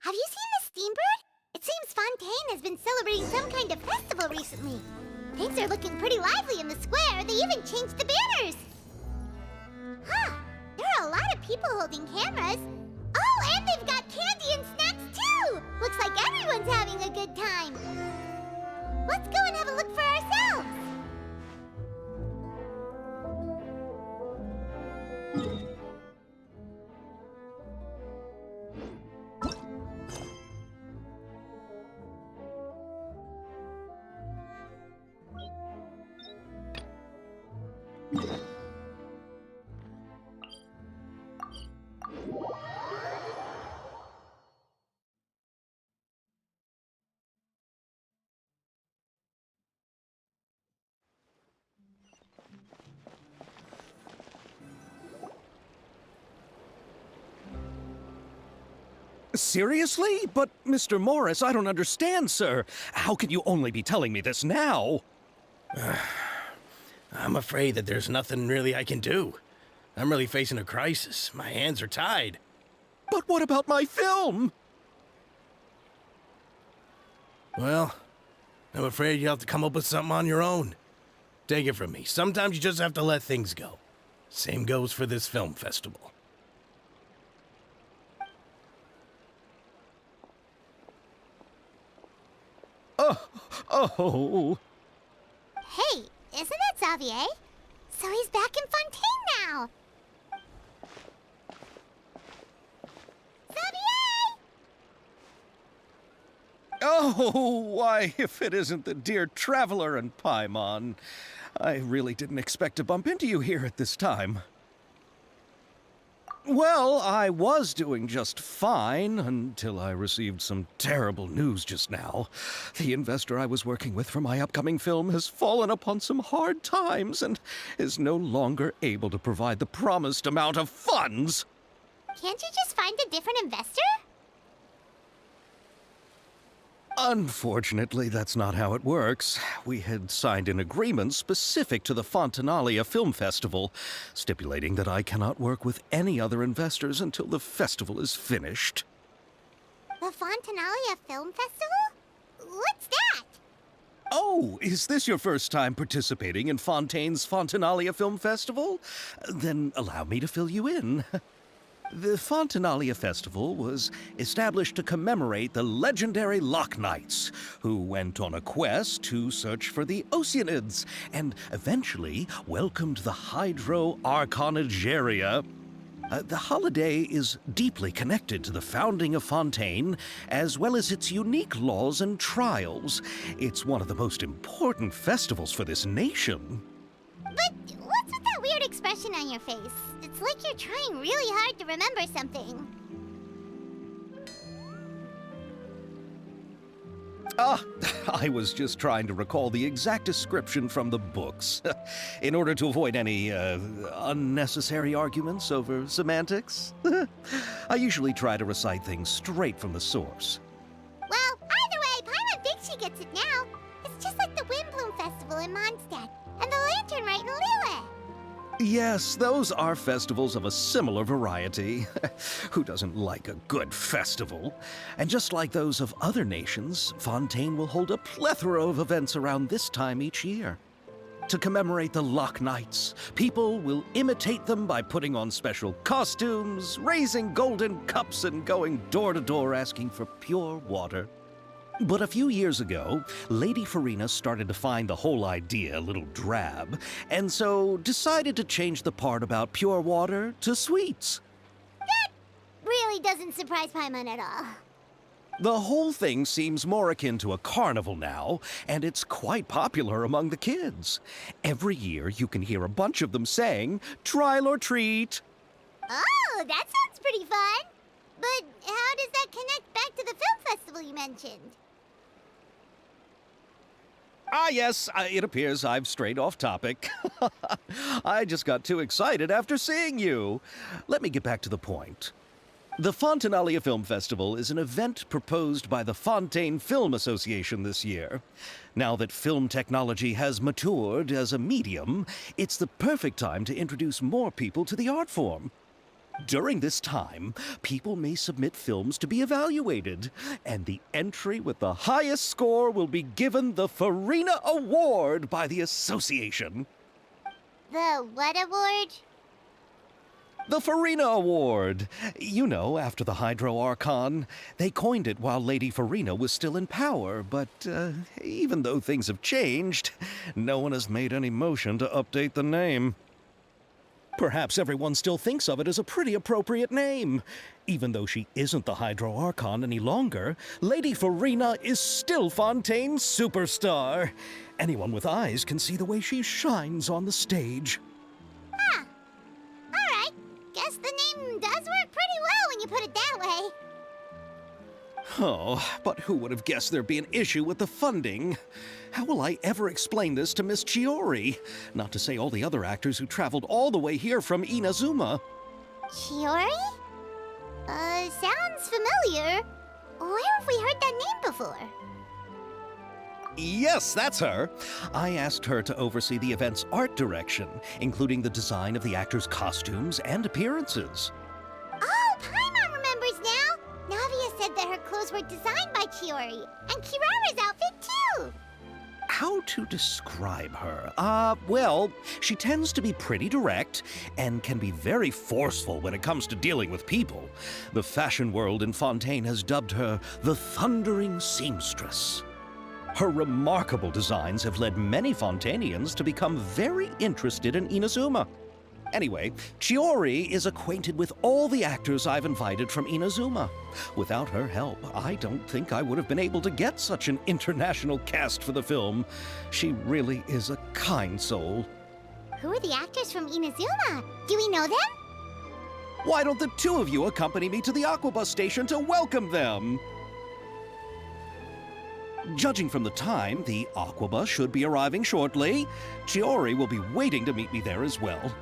Have you seen the Steambird? It seems Fontaine has been celebrating some kind of festival recently. Things are looking pretty lively in the square. They even changed the banners. Huh. There are a lot of people holding cameras. Oh, and they've got candy and snacks too! Looks like everyone's having a good time. Let's go and have a look for ourselves. Seriously? But, Mr. Morris, I don't understand, sir. How can you only be telling me this now? I'm afraid that there's nothing really I can do. I'm really facing a crisis. My hands are tied. But what about my film? Well, I'm afraid you'll have to come up with something on your own. Take it from me. Sometimes you just have to let things go. Same goes for this film festival. Oh. Hey, isn't that Xavier? So he's back in Fontaine now. Xavier! Oh, why, if it isn't the dear Traveler and Paimon. I really didn't expect to bump into you here at this time. Well, I was doing just fine until I received some terrible news just now. The investor I was working with for my upcoming film has fallen upon some hard times and is no longer able to provide the promised amount of funds. Can't you just find a different investor? Unfortunately, that's not how it works. We had signed an agreement specific to the Fontanalia Film Festival, stipulating that I cannot work with any other investors until the festival is finished. The Fontanalia Film Festival? What's that? Oh, is this your first time participating in Fontaine's Fontanalia Film Festival? Then allow me to fill you in. The Fontanalia Festival was established to commemorate the legendary Loch Knights, who went on a quest to search for the Oceanids, and eventually welcomed the Hydro Arconageria. The holiday is deeply connected to the founding of Fontaine, as well as its unique laws and trials. It's one of the most important festivals for this nation. But what's with that weird expression on your face? It's like you're trying really hard to remember something. I was just trying to recall the exact description from the books, in order to avoid any unnecessary arguments over semantics. I usually try to recite things straight from the source. Well, either way, Paimon thinks she gets it now. It's just like the Windbloom Festival in Mondstadt, and the Lantern Rite in Lille. Yes, those are festivals of a similar variety. Who doesn't like a good festival? And just like those of other nations, Fontaine will hold a plethora of events around this time each year. To commemorate the Loch Knights, people will imitate them by putting on special costumes, raising golden cups, and going door to door asking for pure water. But a few years ago, Lady Farina started to find the whole idea a little drab, and so decided to change the part about pure water to sweets. That really doesn't surprise Paimon at all. The whole thing seems more akin to a carnival now, and it's quite popular among the kids. Every year you can hear a bunch of them saying, "Trial or treat." Oh, that sounds pretty fun. But how does that connect back to the film festival you mentioned? Yes, it appears I've strayed off topic. I just got too excited after seeing you. Let me get back to the point. The Fontanalia Film Festival is an event proposed by the Fontaine Film Association this year. Now that film technology has matured as a medium, it's the perfect time to introduce more people to the art form. During this time, people may submit films to be evaluated, and the entry with the highest score will be given the Farina Award by the association. The what award? The Farina Award. You know, after the Hydro Archon. They coined it while Lady Farina was still in power, but even though things have changed, no one has made any motion to update the name. Perhaps everyone still thinks of it as a pretty appropriate name. Even though she isn't the Hydro Archon any longer, Lady Farina is still Fontaine's superstar. Anyone with eyes can see the way she shines on the stage. Huh. Alright. Guess the name does work pretty well when you put it that way. Oh, but who would have guessed there'd be an issue with the funding? How will I ever explain this to Miss Chiori? Not to say all the other actors who traveled all the way here from Inazuma. Chiori? Sounds familiar. Where have we heard that name before? Yes, that's her. I asked her to oversee the event's art direction, including the design of the actors' costumes and appearances. Oh, Paimon remembers now! Navia said that her clothes were designed by Chiori, and Kirara's outfit too! How to describe her? Well, she tends to be pretty direct and can be very forceful when it comes to dealing with people. The fashion world in Fontaine has dubbed her the Thundering Seamstress. Her remarkable designs have led many Fontainians to become very interested in Inazuma. Anyway, Chiori is acquainted with all the actors I've invited from Inazuma. Without her help, I don't think I would have been able to get such an international cast for the film. She really is a kind soul. Who are the actors from Inazuma? Do we know them? Why don't the two of you accompany me to the Aquabus station to welcome them? Judging from the time, the Aquabus should be arriving shortly. Chiori will be waiting to meet me there as well.